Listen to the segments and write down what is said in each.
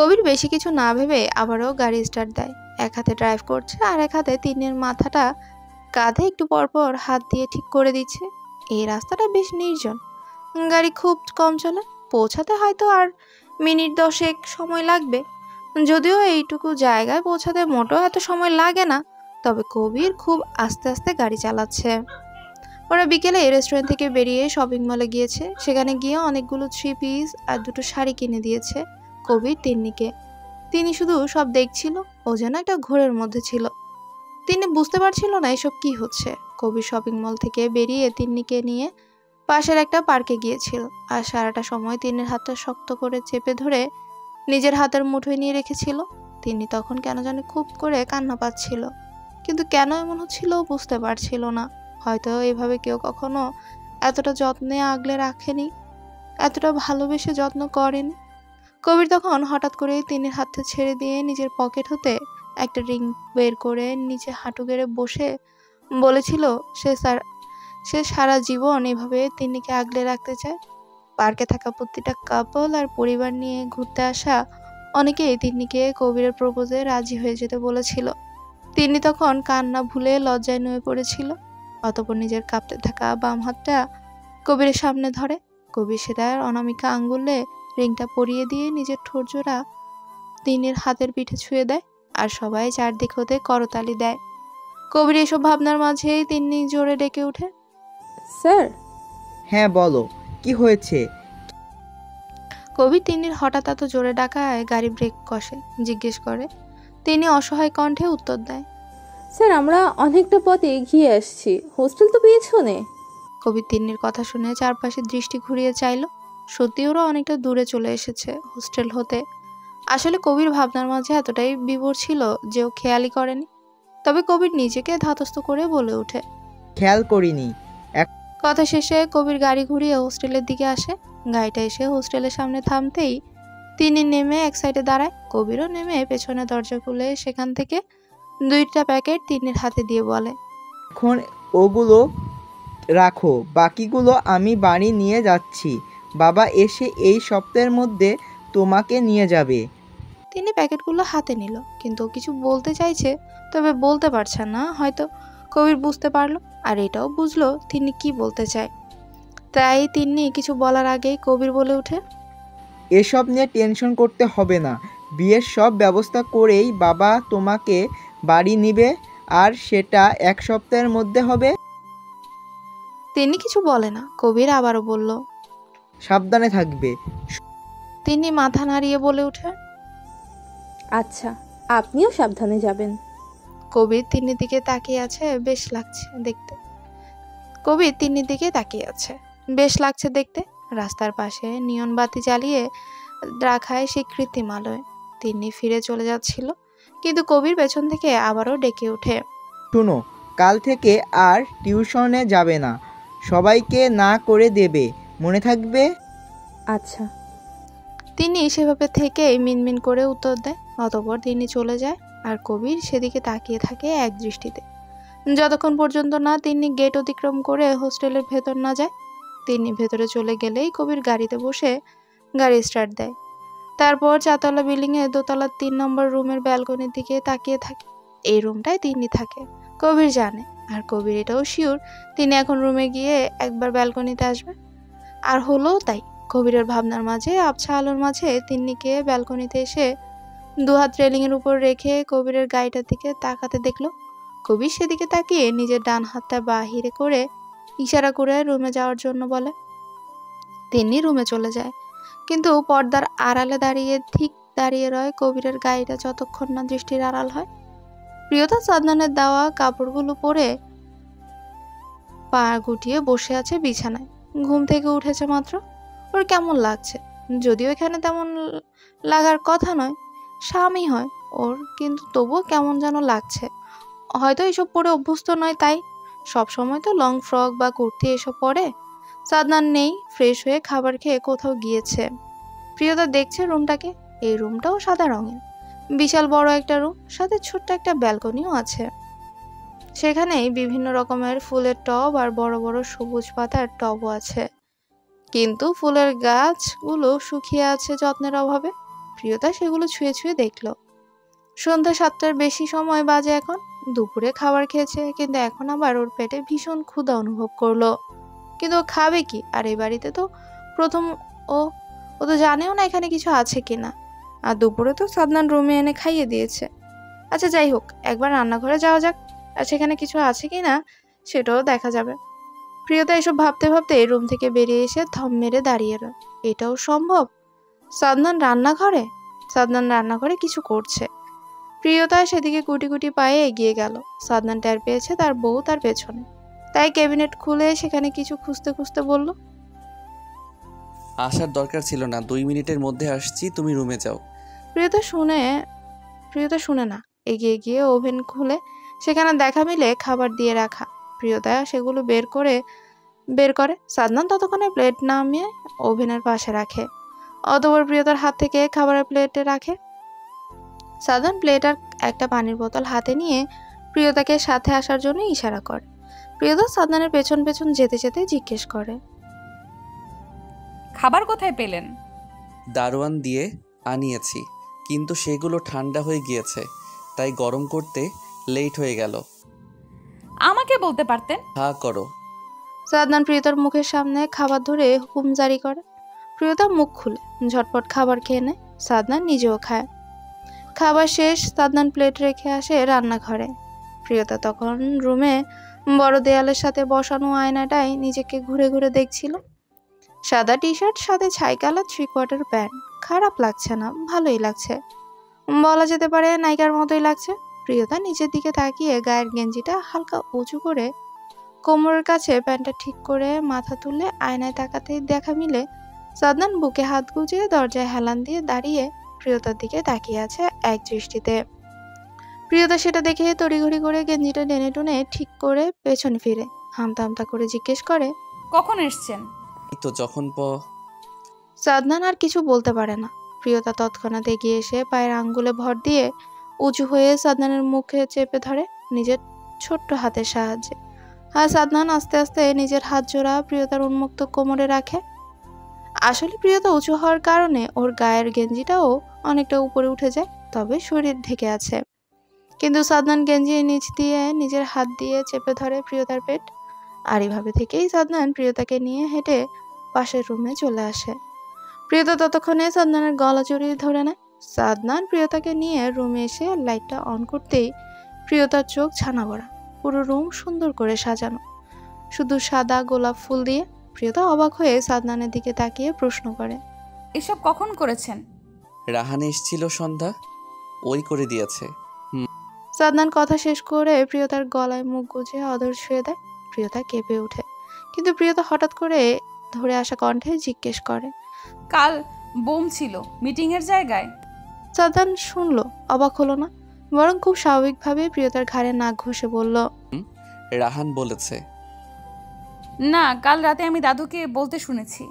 কবির বেশি কিছু না ভেবে আবারও গাড়ি স্টার্ট দেয়। এক হাতে ড্রাইভ করছে আর এক হাতে তিন্নির মাথাটা কাঁধে একটু পরপর হাত দিয়ে ঠিক করে দিচ্ছে। এই রাস্তাটা বেশ নির্জন, গাড়ি খুব কম চলে, পৌঁছাতে হয়তো আর মিনিট 10 সময় লাগবে। যদিও এইটুকু জায়গায় পৌঁছাতে মোটেও এত সময় লাগে না, তবে কবির খুব আস্তে আস্তে গাড়ি চালাচ্ছে। ওরা বিকেলে রেস্টুরেন্ট থেকে বেরিয়ে শপিং মলে গিয়েছে। সেখানে গিয়ে অনেকগুলো 3 পিস আর দুটো শাড়ি কিনে দিয়েছে কবির তিন্নিকে। তিনি শুধু সব দেখছিল, ও যেন একটা ঘোরের মধ্যে ছিল। তিনি বুঝতে পারছিল না এসব কি হচ্ছে। কবির শপিং মল থেকে বেরিয়ে তিন্নিকে নিয়ে পাশের একটা পার্কে গিয়েছিল, আর সারাটা সময় তিন্নির হাতটা শক্ত করে চেপে ধরে নিজের হাতের মুঠোয় নিয়ে রেখেছিল। তিনি তখন কেন জানি খুব করে কান্না পাচ্ছিল, কিন্তু কেন এমন হচ্ছিল বুঝতে পারছিল না। হয়তো এভাবে কেউ কখনো এতটা যত্নে আগলে রাখেনি, এতটা ভালোবেসে যত্ন করেনি। কবির তখন হঠাৎ করে তিন্নির হাতটা ছেড়ে দিয়ে নিজের পকেট হতে একটা রিং বের করে নিচে হাঁটু গেড়ে বসে বলেছিল সে সারা জীবন এভাবে তিন্নিকে আগলে রাখতে চায়। পার্কে থাকা প্রতিটা কাপল আর পরিবার নিয়ে ঘুরতে আসা অনেকেই তিন্নিকে কবিরের প্রপোজে রাজি হয়ে যেতে বলেছিল। তিন্নি তখন কান্না ভুলে লজ্জায় নুয়ে পড়েছিল। অতঃপর নিজের কাঁপতে থাকা বাম হাতটা কবিরের সামনে ধরে। কবির সেটার অনামিকা আঙ্গুলে রিংটা পরিয়ে দিয়ে নিজের ঠোঁটজোড়া তিন্নির হাতের পিঠে ছুঁয়ে দেয়, আর সবাই চারদিক হতে করতালি দেয়। কবির এসব ভাবনার মাঝেই তিন্নি জোরে ডেকে ওঠে, স্যার। হ্যাঁ বলো, কি হয়েছে? কবির তিন্নির হঠাৎ এত জোরে ডাকায় গাড়ি ব্রেক কষে। জিজ্ঞেস করে। তিনি অসহায় কণ্ঠে উত্তর দেয়, স্যার, আমরা অনেকটা পথ এগিয়ে আসছি, হোস্টেল তো পেছনে। কবির তিন্নির কথা শুনে চারপাশে দৃষ্টি ঘুরিয়ে চাইল। সত্যি ওরা অনেকটা দূরে চলে এসেছে হোস্টেল হতে। আসলে কবির ভাবনার মাঝে এতটাই বিভোর ছিল যে ও খেয়ালই করেনি। তবে কবির নিজেকে ধাতস্থ করে বলে ওঠে, খেয়াল করিনি। কথা শেষে কবির গাড়ি ঘুরিয়ে হোস্টেলের দিকে আসে। গাড়িটা এসে হোস্টেলের সামনে থামতেই তিনি নেমে এক সাইডে দাঁড়ায়। কবিরও নেমে পেছনে দরজা খুলে সেখান থেকে 2টা প্যাকেট তিন্নির হাতে দিয়ে বলে, এখন ওগুলো রাখো, বাকিগুলো আমি বাড়ি নিয়ে যাচ্ছি। বাবা এসে এই সপ্তাহের মধ্যে তোমাকে নিয়ে যাবে। তিনি প্যাকেটগুলো হাতে নিল, কিন্তু ও কিছু বলতে চাইছে, তবে বলতে পারছে না। হয়তো কবির বুঝতে পারলো, আর এটাও বুঝলো তিনি কি বলতে চায়। তাই তিনি কিছু বলার আগেই কবির বলে ওঠে, এসব নিয়ে টেনশন করতে হবে না। বিয়ের সব ব্যবস্থা করেই বাবা তোমাকে বাড়ি নিবে, আর সেটা এক সপ্তাহের মধ্যে হবে। তিনি কিছু বলে না। কবির আবারও বলল, সাবধানে থাকবে। তিনি মাথা নাড়িয়ে বলে ওঠে, আচ্ছা, আপনিও সাবধানে যাবেন। কবির তিন্নির দিকে তাকিয়ে আছে, বেশ লাগছে দেখতে। কবির তিন্নির দিকে তাকিয়ে আছে, বেশ লাগছে দেখতে। রাস্তার পাশে নিয়ন বাতি জ্বালিয়ে রাখায় সেই কৃত্রিম আলোয় তিন্নি ফিরে চলে যাচ্ছিল, কিন্তু কবির পেছন থেকে আবারও ডেকে ওঠে, শোনো, কাল থেকে আর টিউশনে যাবে না, সবাইকে না করে দেবে, মনে থাকবে। আচ্ছা। তিনি সেভাবে থেকেই মিনমিন করে উত্তর দেয়। অতঃপর তিনি চলে যায়, আর কবির সেদিকে তাকিয়ে থাকে এক দৃষ্টিতে, যতক্ষণ পর্যন্ত না তিনি গেট অতিক্রম করে হোস্টেলের ভেতর না যায়। তিনি ভেতরে চলে গেলেই কবির গাড়িতে বসে গাড়ি স্টার্ট দেয়। তারপর 4তলা বিল্ডিংয়ে 2তলার 3 নম্বর রুমের ব্যালকনির দিকে তাকিয়ে থাকে। এই রুমটায় তিনি থাকে, কবির জানে। আর কবির এটাও শিওর তিনি এখন রুমে গিয়ে একবার ব্যালকনিতে আসবে। আর হলোও তাই। কবিরের ভাবনার মাঝে আবছা আলোর মাঝে তিন্নিকে ব্যালকনিতে এসে 2 হাত রেলিংয়ের উপর রেখে কবিরের গাড়িটার দিকে তাকাতে দেখলো। কবির সেদিকে তাকিয়ে নিজের ডান হাতটা বাহিরে করে ইশারা করে রুমে যাওয়ার জন্য বলে। তিন্নি রুমে চলে যায়, কিন্তু পর্দার আড়ালে দাঁড়িয়ে রয় কবিরের গাড়িটা যতক্ষণ না দৃষ্টির আড়াল হয়। প্রিয়তা সাদনানের দেওয়া কাপড়গুলো পরে পা গুটিয়ে বসে আছে বিছানায়। ঘুম থেকে উঠেছে মাত্র। ওর কেমন লাগছে, যদিও এখানে তেমন লাগার কথা নয়, স্বামী হয় ওর, কিন্তু তবুও কেমন যেন লাগছে। হয়তো এসব পরে অভ্যস্ত নয়, তাই। সব সময় তো লং ফ্রক বা কুর্তি এসব পরে। সাদনান নেই, ফ্রেশ হয়ে খাবার খেয়ে কোথাও গিয়েছে। প্রিয়তা দেখছে রুমটাকে। এই রুমটাও সাদা রঙের, বিশাল বড় একটা রুম, সাথে ছোট্ট একটা ব্যালকনিও আছে। সেখানেই বিভিন্ন রকমের ফুলের টব আর বড় বড় সবুজ পাতার টবও আছে, কিন্তু ফুলের গাছগুলো শুকিয়ে আছে যত্নের অভাবে। প্রিয়তা সেগুলো ছুঁয়ে ছুঁয়ে দেখল। সন্ধ্যা 7টার বেশি সময় বাজে এখন। দুপুরে খাবার খেয়েছে, কিন্তু এখন আবার ওর পেটে ভীষণ ক্ষুধা অনুভব করলো। কিন্তু ও খাবে কি? আর এই বাড়িতে তো প্রথম। ও ও তো জানেও না এখানে কিছু আছে কিনা। আর দুপুরে তো সাদনান রুমে এনে খাইয়ে দিয়েছে। আচ্ছা যাই হোক, একবার রান্নাঘরে যাওয়া যাক, আর সেখানে কিছু আছে কিনা সেটাও দেখা যাবে। প্রিয়তা এসব ভাবতে ভাবতে রুম থেকে বেরিয়ে এসে থম মেরে দাঁড়িয়ে রয়। এটাও সম্ভব? সাদনান রান্নাঘরে? সাদনান রান্নাঘরে কিছু করছে। প্রিয়তা সেদিকে গুটি গুটি পায়ে এগিয়ে গেল। সাদনান টের পেয়েছে তার বউ তার পেছনে, তাই ক্যাবিনেট খুলে সেখানে কিছু খুঁজতে খুঁজতে বলল, আসার দরকার ছিল না, 2 মিনিটের মধ্যে আসছি, তুমি রুমে যাও। প্রিয়তা শুনে না, এগিয়ে গিয়ে ওভেন খুলে সেখানে দেখা মিলে খাবার দিয়ে রাখা। প্রিয়তা সেগুলো বের করে। সাদনান ততক্ষণে প্লেট নামিয়ে ওভেনের পাশে রাখে। অতঃপর প্রিয়তার হাত থেকে খাবারের প্লেটে রাখে। সাদনান প্লেট আর একটা পানির বোতল হাতে নিয়ে প্রিয়তাকে সাথে আসার জন্য ইশারা করে। প্রিয়তা সাদনানের পেছন পেছন যেতে যেতে জিজ্ঞেস করে, খাবার কোথায় পেলেন? দারোয়ান দিয়ে আনিয়েছি, কিন্তু সেগুলো ঠান্ডা হয়ে গিয়েছে, তাই গরম করতে লেট হয়ে গেল। আমাকে বলতে পারতেন। হা করো। সাদনান প্রিয়তার মুখের সামনে খাবার ধরে হুকুম জারি করে। প্রিয়তা মুখ খুলে ঝটপট খাবার খেয়ে নেয়। সাদনান নিজেও খায়। খাবার শেষ, সাদনান প্লেট রেখে আসে রান্নাঘরে। প্রিয়তা তখন রুমে বড় দেয়ালের সাথে বসানো আয়নাটায় নিজেকে ঘুরে ঘুরে দেখছিল। সাদা টি শার্ট, সাথে ছাই কালার 3/4 প্যান্ট। খারাপ লাগছে না, ভালোই লাগছে, বলা যেতে পারে নায়িকার মতোই লাগছে। প্রিয়তা নিচের দিকে তাকিয়ে গায়ের গেঞ্জিটা হালকা উঁচু করে কোমরের কাছে প্যান্টটা ঠিক করে মাথা তুলে আয়নায় তাকাতেই দেখা মিলে সাদনান বুকে হাত গুজিয়ে দরজায় হেলান দিয়ে দাঁড়িয়ে প্রিয়তার দিকে তাকিয়ে আছে এক দৃষ্টিতে। প্রিয়তা সেটা দেখে তড়িঘড়ি করে গেঞ্জিটা টেনে টুনে ঠিক করে পেছনে ফিরে হামতা হামতা করে জিজ্ঞেস করে, কখন এসছেন? এই তো যখন সাদনান আর কিছু বলতে পারে না। প্রিয়তা তৎক্ষণাৎ এগিয়ে এসে পায়ের আঙ্গুলে ভর দিয়ে উঁচু হয়ে সাদনানের মুখে চেপে ধরে নিজের ছোট্ট হাতের সাহায্যে। আর সাদনান আস্তে আস্তে নিজের হাত জোড়া প্রিয়তার উন্মুক্ত কোমরে রাখে। আসলে প্রিয়তা উঁচু হওয়ার কারণে ওর গায়ের গেঞ্জিটাও অনেকটা উপরে উঠে যায়, তবে শরীর ঢেকে আছে। কিন্তু সাদনান গেঞ্জির নিচ দিয়ে নিজের হাত দিয়ে চেপে ধরে প্রিয়তার পেট। আর এইভাবে থেকেই সাদনান প্রিয়তাকে নিয়ে হেঁটে পাশের রুমে চলে আসে। প্রিয়তা ততক্ষণে সাদনানের গলা জড়িয়ে ধরে নেয়। সাদনান প্রিয়তাকে নিয়ে রুমে এসে লাইটটা অন করতেই প্রিয়তার চোখ ছানা ভরা। পুরো রুম সুন্দর করে সাজানো, শুধু সাদা গোলাপ ফুল দিয়ে। প্রিয়তা অবাক হয়ে সাদনানের দিকে তাকিয়ে প্রশ্ন করে, এসব কখন করেছেন? রাহানে এসেছিল সন্ধ্যা, ওই করে দিয়েছে। সাদনান কথা শেষ করে প্রিয়তার গলায় মুখ গুজে অধর ছুঁয়ে দেয়। প্রিয়তা কেঁপে ওঠে, কিন্তু প্রিয়তা হঠাৎ করে ধরে আসা কণ্ঠে জিজ্ঞেস করে, কাল বোম ছিল মিটিংয়ের জায়গায়। সাদনান শুনলো, অবাক হলো না, বরং খুব স্বাভাবিকভাবে প্রিয়তার ঘাড়ে নাক ঘষে বলল, রাহান বলেছে। না, কাল রাতে আমি দাদুকে বলতে শুনেছি।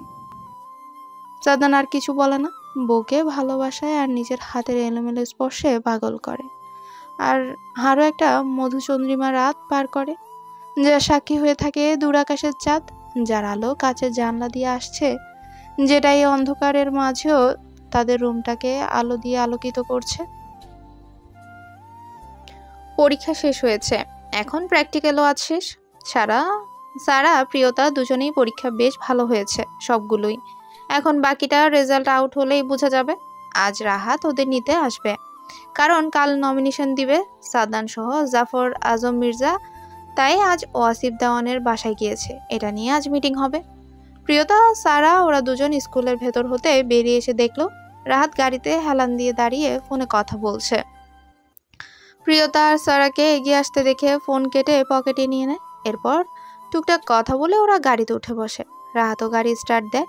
সাদনান আর কিছু বলে না, বউকে ভালোবাসায় আর নিজের হাতের এলোমেলো স্পর্শে পাগল করে। আর আরও একটা মধুচন্দ্রিমা রাত পার করে, যা সাক্ষী হয়ে থাকে দূর আকাশের চাঁদ, যার আলো কাচের জানলা দিয়ে আসছে, যেটা এই অন্ধকারের মাঝেও তাদের রুমটাকে আলো দিয়ে আলোকিত করছে। পরীক্ষা শেষ হয়েছে, এখন প্র্যাকটিক্যালও আজ শেষ। সারা প্রিয়তা দুজনেই পরীক্ষা বেশ ভালো হয়েছে সবগুলোই। এখন বাকিটা রেজাল্ট আউট হলেই বোঝা যাবে। আজ রাহাত ওদের নিতে আসবে, কারণ কাল নমিনেশন দিবে সাদনান সহ জাফর আজম মির্জা। তাই আজ ওয়াসিফ দেওয়ানের বাসায় গিয়েছে, এটা নিয়ে আজ মিটিং হবে। প্রিয়তা সারা ওরা দুজন স্কুলের ভেতর হতে বেরিয়ে এসে দেখলো রাহাত গাড়িতে হেলান দিয়ে দাঁড়িয়ে ফোনে কথা বলছে। প্রিয়তা আর সারাকে এগিয়ে আসতে দেখে ফোন কেটে পকেটে নিয়ে নেয়। এরপর টুকটাক কথা বলে ওরা গাড়িতে উঠে বসে। রাহাতও গাড়ি স্টার্ট দেয়,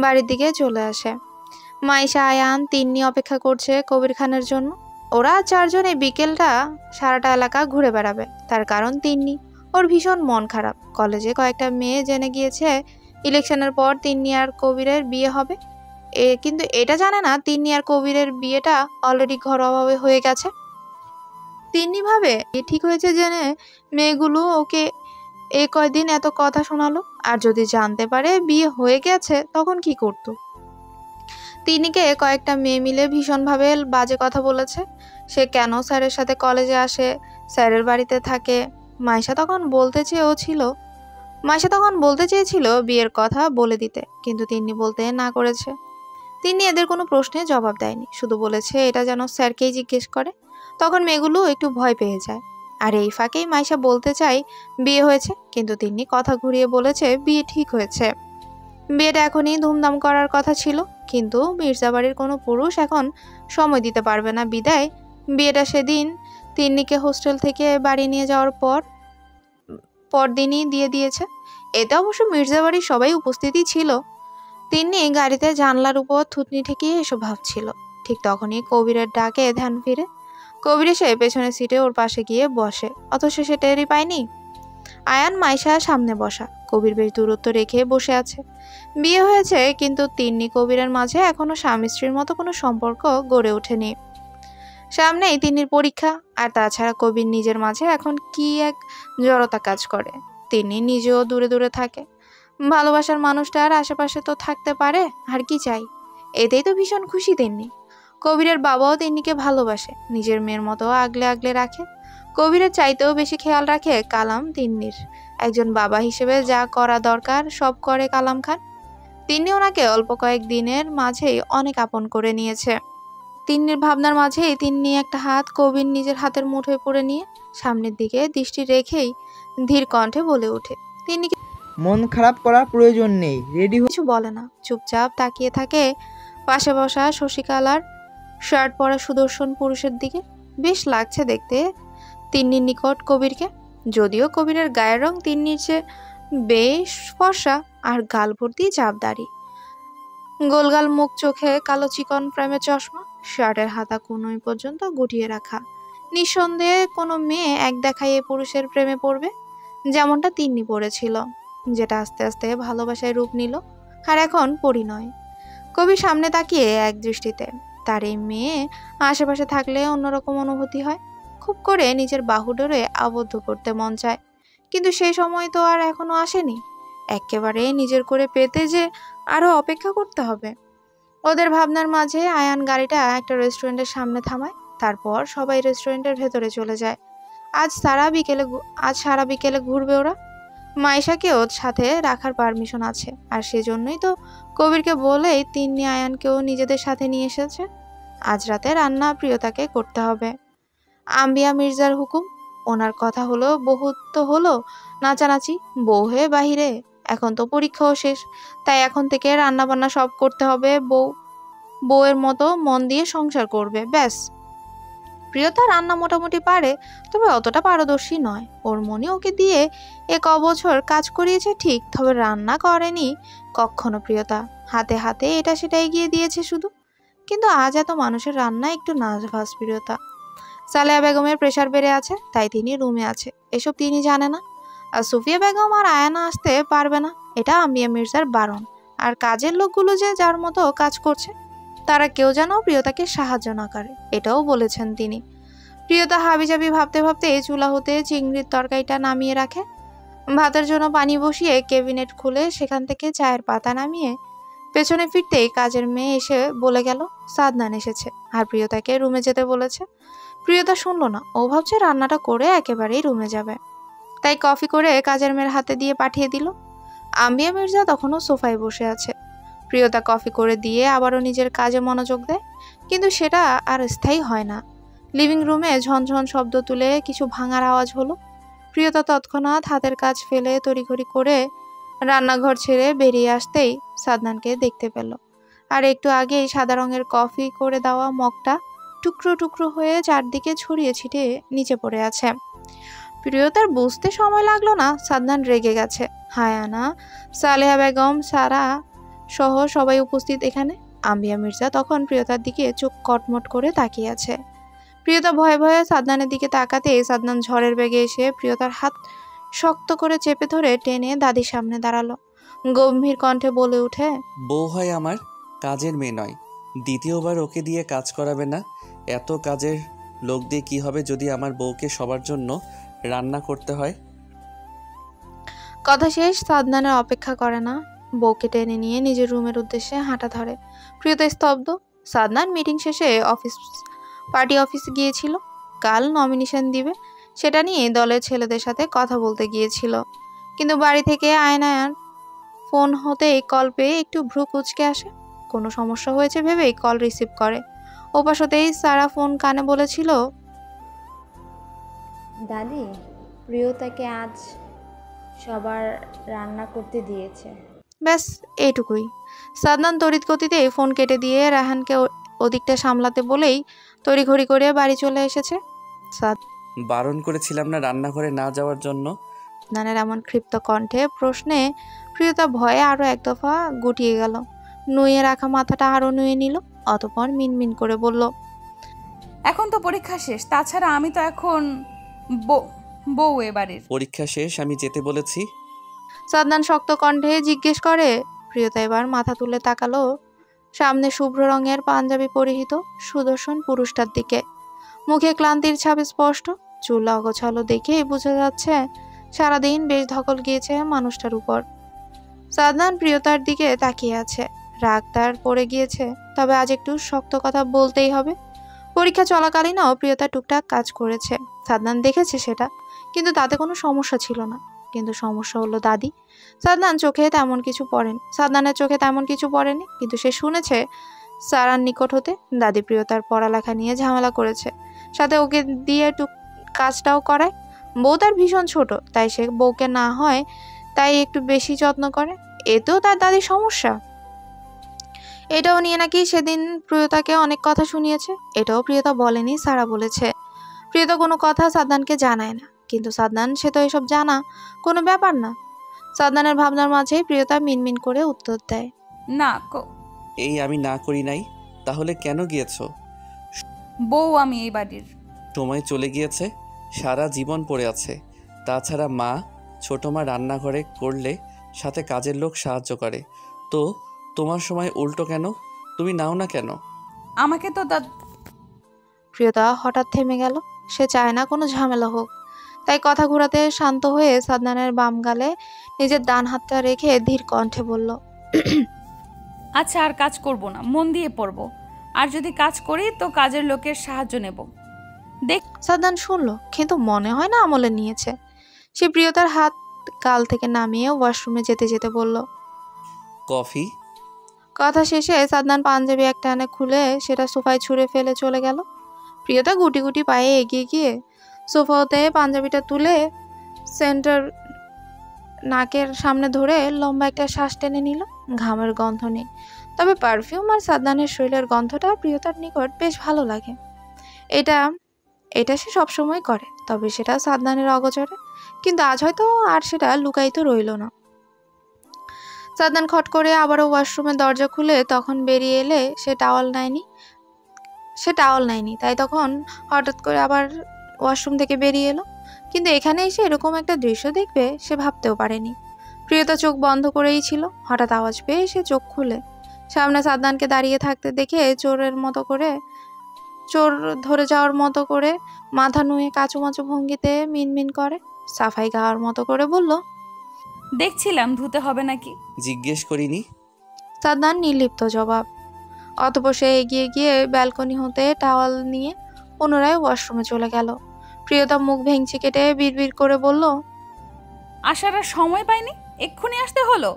বাড়ির দিকে চলে আসে। মাইশা, আয়ান, তিন্নি অপেক্ষা করছে কবির খানের জন্য। ওরা চারজন এই বিকেলটা সারাটা এলাকা ঘুরে বেড়াবে। তার কারণ তিন্নি, ওর ভীষণ মন খারাপ। কলেজে কয়েকটা মেয়ে জেনে গিয়েছে ইলেকশনের পর তিন্নি আর কবিরের বিয়ে হবে। কিন্তু এটা জানে না তিন্নি আর কবিরের বিয়েটা অলরেডি ঘরোয়াভাবে হয়ে গেছে। তিন্নি ভাবে ঠিক হয়েছে জেনে মেয়েগুলো ওকে এই কয়দিন এত কথা শোনালো, আর যদি জানতে পারে বিয়ে হয়ে গেছে তখন কি করতো। তিন্নিকে কয়েকটা মেয়ে মিলে ভীষণভাবে বাজে কথা বলেছে। সে কেন স্যারের সাথে কলেজে আসে, স্যারের বাড়িতে থাকে। মাইশা তখন বলতে চেয়েছিল বিয়ের কথা বলে দিতে, কিন্তু তিন্নি বলতে না করেছে। তিন্নি এদের কোনো প্রশ্নের জবাব দেয়নি, শুধু বলেছে এটা যেন স্যারকেই জিজ্ঞেস করে। তখন মেয়েগুলো একটু ভয় পেয়ে যায়। আর এই ফাঁকেই মাইশা বলতে চায় বিয়ে হয়েছে, কিন্তু তিন্নি কথা ঘুরিয়ে বলেছে বিয়ে ঠিক হয়েছে। বিয়েটা এখনই ধুমধাম করার কথা ছিল, কিন্তু মির্জাবাড়ির কোনো পুরুষ এখন সময় দিতে পারবে না বিদায় বিয়েটা সেদিন তিন্নিকে হোস্টেল থেকে বাড়ি নিয়ে যাওয়ার পরদিনই দিয়ে দিয়েছে। এতে অবশ্য মির্জাবাড়ির সবাই উপস্থিতই ছিল। তিন্নি গাড়িতে জানলার উপর থুতনি ঠেকিয়ে এসব ভাবছিল। ঠিক তখনই কবিরের ডাকে ধ্যান ফিরে। কবির এসে পেছনের সিটে ওর পাশে গিয়ে বসে, অথচ সে টেরই পায়নি। আয়ান মাইশা সামনে বসা, কবির বেশ দূরত্ব রেখে বসে আছে। বিয়ে হয়েছে, কিন্তু তিন্নি কবিরের মাঝে এখনো স্বামী স্ত্রীর মতো কোনো সম্পর্ক গড়ে ওঠেনি। সামনেই তিন্নির পরীক্ষা, আর তাছাড়া কবির নিজের মাঝে এখন কি এক জড়তা কাজ করে। তিন্নি নিজেও দূরে দূরে থাকে। ভালোবাসার মানুষটার আশেপাশে তো থাকতে পারে, আর কি চাই। এতেই তো ভীষণ খুশি তিন্নি। কবিরের বাবাও তিন্নিকে ভালোবাসে, নিজের মেয়ের মতো আগলে আগলে রাখে। কবিরের চাইতেও বেশি খেয়াল রাখে কালাম তিন্নির। একজন বাবা হিসেবে যা করা দরকার সব করে কালাম খান। তিন্নি ওনাকে অল্প কয়েক দিনের মাঝেই অনেক আপন করে নিয়েছে। তিন্নির ভাবনার মাঝেই তিন্নি একটা হাত কবির নিজের হাতের মুঠোয় পড়ে নিয়ে সামনের দিকে দৃষ্টি রেখেই ধীর কণ্ঠে বলে ওঠে। তিন্নি মন খারাপ করার প্রয়োজন নেই, রেডি কিছু বলে না, চুপচাপ তাকিয়ে থাকে পাশে বসা শশীকালার শার্ট পরা সুদর্শন পুরুষের দিকে। বেশ লাগছে দেখতে তিন্নির নিকট কবিরকে, যদিও কবিরের গায়ের রং তিন্নির চেয়ে বেশ ফর্সা, আর গাল ভর্তি চাপদাড়ি, গোলগাল মুখ, চোখে কালো চিকন ফ্রেমের চশমা, শার্টের হাতা কোনোই পর্যন্ত গুটিয়ে রাখা। নিঃসন্দেহে কোনো মেয়ে এক দেখায় এ পুরুষের প্রেমে পড়বে, যেমনটা তিন্নি পড়েছিল, যেটা আস্তে আস্তে ভালোবাসায় রূপ নিল আর এখন পরিণয়। কবি সামনে তাকিয়ে এক দৃষ্টিতে। তার এই মেয়ে আশেপাশে থাকলে অন্যরকম অনুভূতি হয়। খুব করে নিজের বাহু ডোরে আবদ্ধ করতে মন চায়, কিন্তু সেই সময় তো আর এখনো আসেনি। একেবারে নিজের করে পেতে যে আরো অপেক্ষা করতে হবে। ওদের ভাবনার মাঝে আয়ান গাড়িটা একটা রেস্টুরেন্টের সামনে থামায়। তারপর সবাই রেস্টুরেন্টের ভেতরে চলে যায়। আজ সারা বিকেলে ঘুরবে ওরা। মাইশাকেও সাথে রাখার পারমিশন আছে, আর সেজন্যই তো কবিরকে বলেই তিন্নি আয়ানকেও নিজেদের সাথে নিয়ে এসেছে। আজ রাতে রান্না প্রিয়তাকে করতে হবে। আম্বিয়া মির্জার হুকুম, ওনার কথা হলো বহুত তো হলো নাচানাচি, বউ হয়ে বাহিরে। এখন তো পরীক্ষাও শেষ, তাই এখন থেকে রান্না বান্না সব করতে হবে। বউয়ের মতো মন দিয়ে সংসার করবে, ব্যাস। প্রিয়তা রান্না মোটামুটি পারে, তবে অতটা পারদর্শী নয়। ওর মনে ওকে দিয়ে বছর কাজ করিয়েছে ঠিক, তবে রান্না করেনি কখনো প্রিয়তা। হাতে হাতে এটা সেটা এগিয়ে দিয়েছে শুধু। কিন্তু আজ এত মানুষের রান্না একটু নার্ভাস প্রিয়তা। সালেহা বেগমের প্রেশার বেড়ে আছে, তাই তিনি রুমে আছে, এসব তিনি জানে না। আর সুফিয়া বেগম আর আয়ানা আসতে পারবে না, এটা আম্বিয়া মির্জার বারণ। আর কাজের লোকগুলো যে যার মতো কাজ করছে, তারা কেউ যেন প্রিয়তাকে সাহায্য না করে, এটাও বলেছেন তিনি। প্রিয়তা হাবিজাবি ভাবতে ভাবতে চুলা হতে চিংড়ির তরকারিটা নামিয়ে রাখে। ভাতের জন্য পানি বসিয়ে ক্যাবিনেট খুলে সেখান থেকে চায়ের পাতা নামিয়ে পেছনে ফিরতেই কাজের মেয়ে এসে বলে গেল সাদনান এসেছে আর প্রিয়তাকে রুমে যেতে বলেছে। প্রিয়তা শুনলো না, ও ভাবছে রান্নাটা করে একেবারেই রুমে যাবে, তাই কফি করে কাজের মেয়ের হাতে দিয়ে পাঠিয়ে দিল। আম্বিয়া মির্জা তখনও সোফায় বসে আছে। প্রিয়তা কফি করে দিয়ে আবারও নিজের কাজে মনোযোগ দেয়, কিন্তু সেটা আর স্থায়ী হয় না। লিভিং রুমে ঝনঝন শব্দ তুলে কিছু ভাঙার আওয়াজ হলো। প্রিয়তা তৎক্ষণাৎ হাতের কাজ ফেলে তড়িঘড়ি করে রান্নাঘর ছেড়ে বেরিয়ে আসতেই সাদনানকে দেখতে পেল। আর একটু আগেই সাদা রঙের কফি করে দেওয়া মগটা টুকরো টুকরো হয়ে চারদিকে ছড়িয়ে ছিটিয়ে নিচে পড়ে আছে। প্রিয়তার বুঝতে সময় লাগলো না, সাদনান রেগে গেছে। হায়ানা, সালেহা বেগম, সারা সহ সবাই উপস্থিত এখানে। আম্বিয়া মির্জা তখন প্রিয়তার দিকে চোখ কটমট করে তাকিয়ে আছে। প্রিয়তা ভয়ে ভয়ে সাদনানের দিকে তাকাতে সাদনান ঝড়ের বেগে এসে প্রিয়তার হাত শক্ত করে চেপে ধরে টেনে দাদির সামনে দাঁড়ালো। গম্ভীর কণ্ঠে বলে উঠে, বউ হয় আমার, কাজের মেয়ে নয়। দ্বিতীয়বার ওকে দিয়ে কাজ করাবে না। এত কাজের লোক দিয়ে কি হবে যদি আমার বউকে সবার জন্য রান্না করতে হয়? কথা শেষ সাদনানের অপেক্ষা করে না, বউকে টেনে নিয়ে নিজের রুমের উদ্দেশ্যে হাঁটা ধরে। প্রিয়তা স্তব্ধ। সাদনান মিটিং শেষে পার্টি অফিসে গিয়েছিল। কাল নমিনেশন দিবে, সেটা নিয়ে দলের ছেলেদের সাথে কথা বলতে গিয়েছিল। কিন্তু বাড়ি থেকে আয়নার ফোন হতেই কল পেয়ে একটু ভ্রু কুঁচকে আসে। কোনো সমস্যা হয়েছে ভেবেই কল রিসিভ করে। ওপাশ হতেই সারা ফোন কানে বলেছিল, দাদি, প্রিয়তাকে আজ সবার রান্না করতে দিয়েছে। ব্যাস এইটুকুই। সাদনান তড়িৎ গতিতে ফোন কেটে দিয়ে রাহানকে ওদিকটা সামলাতে বলেই তড়িঘড়ি করে বাড়ি চলে এসেছে। বারণ করেছিলাম না রান্নাঘরে না যাওয়ার জন্য? সাদনানের এমন ক্ষিপ্ত কণ্ঠে প্রশ্নে প্রিয়তা ভয়ে আরো এক দফা গুটিয়ে গেল। নুয়ে রাখা মাথাটা আরো নুয়ে নিল। অতঃপর মিনমিন করে বলল, এখন তো পরীক্ষা শেষ, তাছাড়া আমি তো এখন বউ এ বাড়ির। পরীক্ষা শেষ, আমি যেতে বলেছি। সাদনান শক্ত কণ্ঠে জিজ্ঞেস করে। প্রিয়তা এবার মাথা তুলে তাকালো সামনে শুভ্র রঙের পাঞ্জাবি পরিহিত সুদর্শন পুরুষটার দিকে। মুখে ক্লান্তির ছাপ স্পষ্ট। চুল অগোছালো দেখেই বোঝা যাচ্ছে সারাদিন বেশ ধকল গিয়েছে মানুষটার উপর। সাদনান প্রিয়তার দিকে তাকিয়ে আছে। রাগ তার পড়ে গিয়েছে, তবে আজ একটু শক্ত কথা বলতেই হবে। পরীক্ষা চলাকালীনও প্রিয়তা টুকটাক কাজ করেছে, সাদনান দেখেছে সেটা, কিন্তু তাতে কোনো সমস্যা ছিল না। কিন্তু সমস্যা হলো দাদি। সাদনানের চোখে তেমন কিছু পড়েনি, কিন্তু সে শুনেছে সারার নিকট হতে দাদি প্রিয়তার পড়ালেখা নিয়ে ঝামেলা করেছে, সাথে ওকে দিয়ে কাজটাও করায়। বউ তার ভীষণ ছোট, তাই সে বউকে না হয় তাই একটু বেশি যত্ন করে। এতেও তার দাদির সমস্যা। এটাও নিয়ে নাকি সেদিন প্রিয়তাকে অনেক কথা শুনিয়েছে। এটাও প্রিয়তা বলেনি, সারা বলেছে। প্রিয়তা কোনো কথা সাদনানকে জানায় না, কিন্তু সাদনান সে তো এসব জানা কোনো ব্যাপার না। সাদনানের ভাবনার মাঝেই প্রিয়তা মিনমিন করে উত্তর দেয়, না, এই আমি না করি নাই। তাহলে কেন গিয়েছো? বউ আমি এই বাড়ির। সময় চলে গিয়েছে, সারা জীবন পড়ে আছে। তাছাড়া মা, ছোট মা রান্নাঘরে করলে সাথে কাজের লোক সাহায্য করে। তো তোমার সময় উল্টো কেন? তুমি নাও না কেন? আমাকে তো প্রিয়তা হঠাৎ থেমে গেল। সে চায় না কোনো ঝামেলা হোক, তাই কথা ঘোরাতে শান্ত হয়ে সাদনানের বাম গালে নিজের ডান হাতটা রেখে ধীর কণ্ঠে বলল, আচ্ছা, আর কাজ করব না, মন দিয়ে পড়ব। আর যদি কাজ করি তো কাজের লোকের সাহায্য নেব। সাদনান শুনল, কিন্তু মনে হয় না আমলে নিয়েছে। সে প্রিয়তার হাত গাল থেকে নামিয়ে ওয়াশরুমে যেতে যেতে বলল, কফি। কথা শেষে সাদনান পাঞ্জাবি এক টানে খুলে সেটা সোফায় ছুঁড়ে ফেলে চলে গেল। প্রিয়তা গুটি গুটি পায়ে এগিয়ে গিয়ে সোফাতে পাঞ্জাবিটা তুলে সেন্টার নাকের সামনে ধরে লম্বা একটা শ্বাস টেনে নিল। ঘামের গন্ধ নেই, তবে পারফিউম আর সাদনানের শরীরের গন্ধটা প্রিয়তার নিকট বেশ ভালো লাগে। এটা সে সবসময় করে, তবে সেটা সাদনানের অগোচরে। কিন্তু আজ হয়তো আর সেটা লুকায়িত রইল না। সাদনান খট করে আবারও ওয়াশরুমের দরজা খুলে তখন বেরিয়ে এলে সে টাওয়াল নেয়নি, তাই তখন হঠাৎ করে আবার ওয়াশরুম থেকে বেরিয়ে এলো। কিন্তু এখানে এসে এরকম একটা দৃশ্য দেখবে সে ভাবতেও পারেনি। প্রিয়তা চোখ বন্ধ করেই ছিল। হঠাৎ আওয়াজ পেয়ে সে চোখ খুলে সামনে সাদনানকে দাঁড়িয়ে থাকতে দেখে চোর ধরে যাওয়ার মতো করে মাথা নুয়ে কাঁচুমাচু ভঙ্গিতে মিনমিন করে সাফাই গাওয়ার মতো করে বলল, দেখছিলাম ধুতে হবে নাকি। জিজ্ঞেস করিনি। সাদনান নির্লিপ্ত জবাব। অতঃপর সে এগিয়ে গিয়ে ব্যালকনি হতে টাওয়াল নিয়ে পুনরায় ওয়াশরুমে চলে গেল। প্রিয়তা মুখ ভেঙচি কেটে বিড়বিড় করে বলল, আসার আর সময় পাইনি, এক্ষুনি আসতে হলো।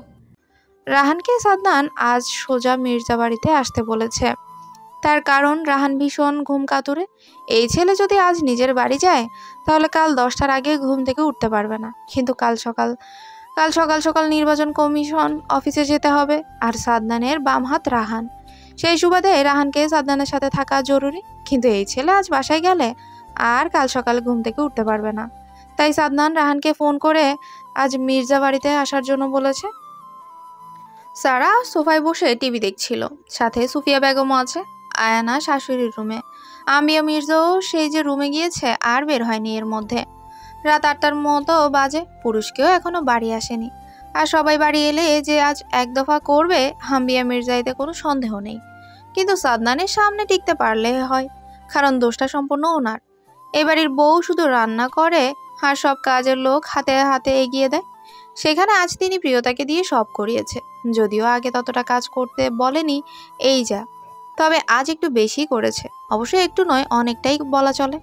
রাহানকে সাদনান আজ সোজা মির্জা বাড়িতে আসতে বলেছে। তার কারণ রাহান ভীষণ ঘুম কাতুরে। এই ছেলে যদি আজ নিজের বাড়ি যায় তাহলে কাল 10টার আগে ঘুম থেকে উঠতে পারবে না। কিন্তু কাল সকাল সকাল নির্বাচন কমিশন অফিসে যেতে হবে, আর সাদনানের বাম হাত রাহান। সেই সুবাদে রাহানকে সাদনানের সাথে থাকা জরুরি। কিন্তু এই ছেলে আজ বাসায় গেলে আর কাল সকালে ঘুম থেকে উঠতে পারবে না। তাই সাদনান রাহানকে ফোন করে আজ মির্জা বাড়িতে আসার জন্য বলেছে। সারা সোফায় বসে টিভি দেখছিল, সাথে সুফিয়া বেগমও আছে। আয়ানা শাশুড়ির রুমে, আমিয়া মির্জাও সেই যে রুমে গিয়েছে আর বের হয়নি এর মধ্যে। রাত 8টার মতো বাজে, পুরুষকেও এখনো বাড়ি আসেনি। আর সবাই বাড়ি এলে যে আজ এক দফা করবে হাম্বিয়া মির্জাইতে কোনো সন্দেহ নেই। কিন্তু সাদনানের সামনে টিকতে পারলে হয়, কারণ দোষটা সম্পূর্ণ ওনার। এবাড়ির বউ শুধু রান্না করে আর সব কাজের লোক হাতে হাতে এগিয়ে দেয়। সেখানে আজ তিনি প্রিয়তাকে দিয়ে সব করিয়েছে। যদিও আগে ততটা কাজ করতে বলেনি এই যা, তবে আজ একটু বেশি করেছে। অবশ্যই একটু নয়, অনেকটাই বলা চলে।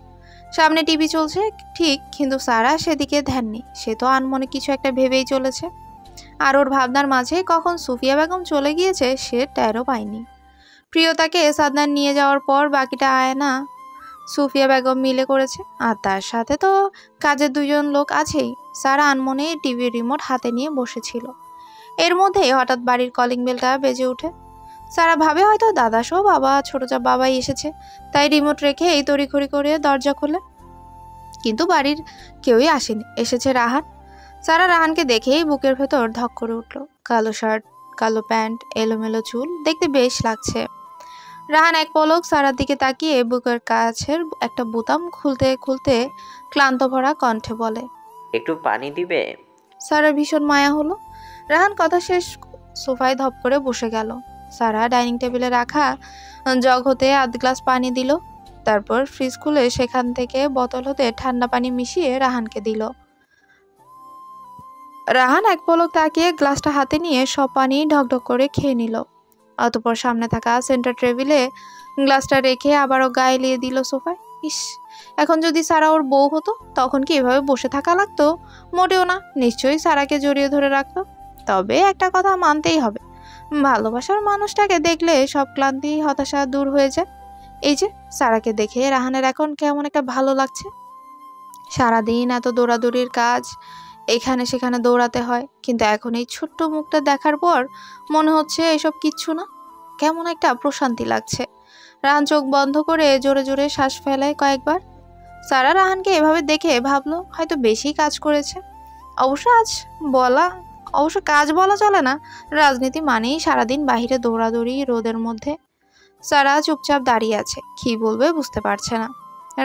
সামনে টিভি চলছে ঠিক, কিন্তু সারা সেদিকে ধ্যান নেই। সে তো আনমনে কিছু একটা ভেবেই চলেছে। আর ওর ভাবনার মাঝে কখন সুফিয়া বেগম চলে গিয়েছে সে টেরও পায়নি। প্রিয়তাকে সাদনান নিয়ে যাওয়ার পর বাকিটা আয়না সুফিয়া বেগম মিলে করেছে, আর তার সাথে তো কাজের দুজন লোক আছেই। সারা আনমনে টিভির রিমোট হাতে নিয়ে বসেছিল। এর মধ্যেই হঠাৎ বাড়ির কলিং বেলটা বেজে ওঠে। সারা ভাবে হয়তো দাদা সহ বাবা বাবাই এসেছে, তাই রিমোট রেখে এই তড়িঘড়ি করে দরজা খোলে। কিন্তু বাড়ির কেউই আসেনি, এসেছে রাহান। সারা রাহানকে দেখেই বুকের ভেতর ধক করে উঠল। কালো শার্ট, কালো প্যান্ট, এলোমেলো চুল, দেখতে বেশ লাগছে। রাহান এক পলক সারার দিকে তাকিয়ে বুকের কাছের একটা বোতাম খুলতে খুলতে ক্লান্ত ভরা কণ্ঠে বলে, একটু পানি দিবে? সারার ভীষণ মায়া হলো। রাহান কথা শেষ সোফায় ধপ করে বসে গেল। সারা ডাইনিং টেবিলে রাখা জগ হতে আধ গ্লাস পানি দিল। তারপর ফ্রিজ খুলে সেখান থেকে বোতল হতে ঠান্ডা পানি মিশিয়ে রাহানকে দিল। রাহান এক পলক তাকিয়ে গ্লাসটা হাতে নিয়ে সব পানি ঢকঢক করে খেয়ে নিল। অতঃপর সামনে থাকা সেন্টার টেবিলে গ্লাসটা রেখে আবারও গায়ে লিয়ে দিল সোফায়। ইস, এখন যদি সারা ওর বউ হতো তখন কি এভাবে বসে থাকা লাগতো? মোটেও না, নিশ্চয়ই সারাকে জড়িয়ে ধরে রাখতো। তবে একটা কথা মানতেই হবে, ভালোবাসার মানুষটাকে দেখলে সব ক্লান্তি হতাশা দূর হয়ে যায়। এই যে সারাকে দেখে রাহানের এখন কেমন একটা ভালো লাগছে। সারাদিন এত দৌড়াদৌড়ির কাজ, এখানে সেখানে দৌড়াতে হয়, কিন্তু এখন এই ছোট্ট মুখটা দেখার পর মনে হচ্ছে এসব কিচ্ছু না। কেমন একটা প্রশান্তি লাগছে। রাহান চোখ বন্ধ করে জোরে জোরে শ্বাস ফেলে কয়েকবার। সারা রাহানকে এভাবে দেখে ভাবলো হয়তো বেশি কাজ করেছে। অবশ্য কাজ বলা চলে না, রাজনীতি মানেই সারাদিন বাহিরে দৌড়াদৌড়ি রোদের মধ্যে। সারা চুপচাপ দাঁড়িয়ে আছে, কি বলবে বুঝতে পারছে না।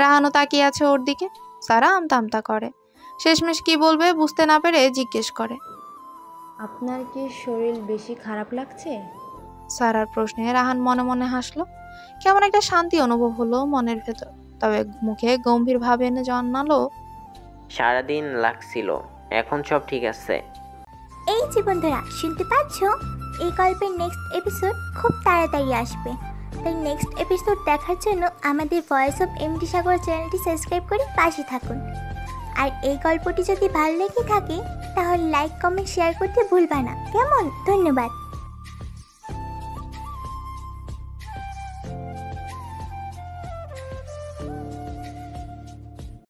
রাহানও তাকিয়ে আছে ওর দিকে। সারা আমতা আমতা করে, শেষমেশ কি বলবে বুঝতে না পেরে জিজ্ঞেস করে, আপনার কি শরীর বেশি খারাপ লাগছে? সারার প্রশ্নে রাহান মনে মনে হাসলো। কেমন একটা শান্তি অনুভব হলো মনের ভেতর। তবে মুখে গম্ভীর ভাবে এনে জানালো, সারাদিন লাগছিল, এখন সব ঠিক আছে। এই যে বন্ধুরা, শুনতে পাচ্ছ? এই গল্পের নেক্সট এপিসোড খুব তাড়াতাড়ি আসবে, তাই নেক্সট এপিসোড দেখার জন্য আমাদের ভয়েস অফ এমডি সাগর চ্যানেলটি সাবস্ক্রাইব করে পাশে থাকুন। আর এই গল্পটি যদি ভালো লেগে থাকে তাহলে লাইক, কমেন্ট, শেয়ার করতে ভুলবা না, কেমন? ধন্যবাদ।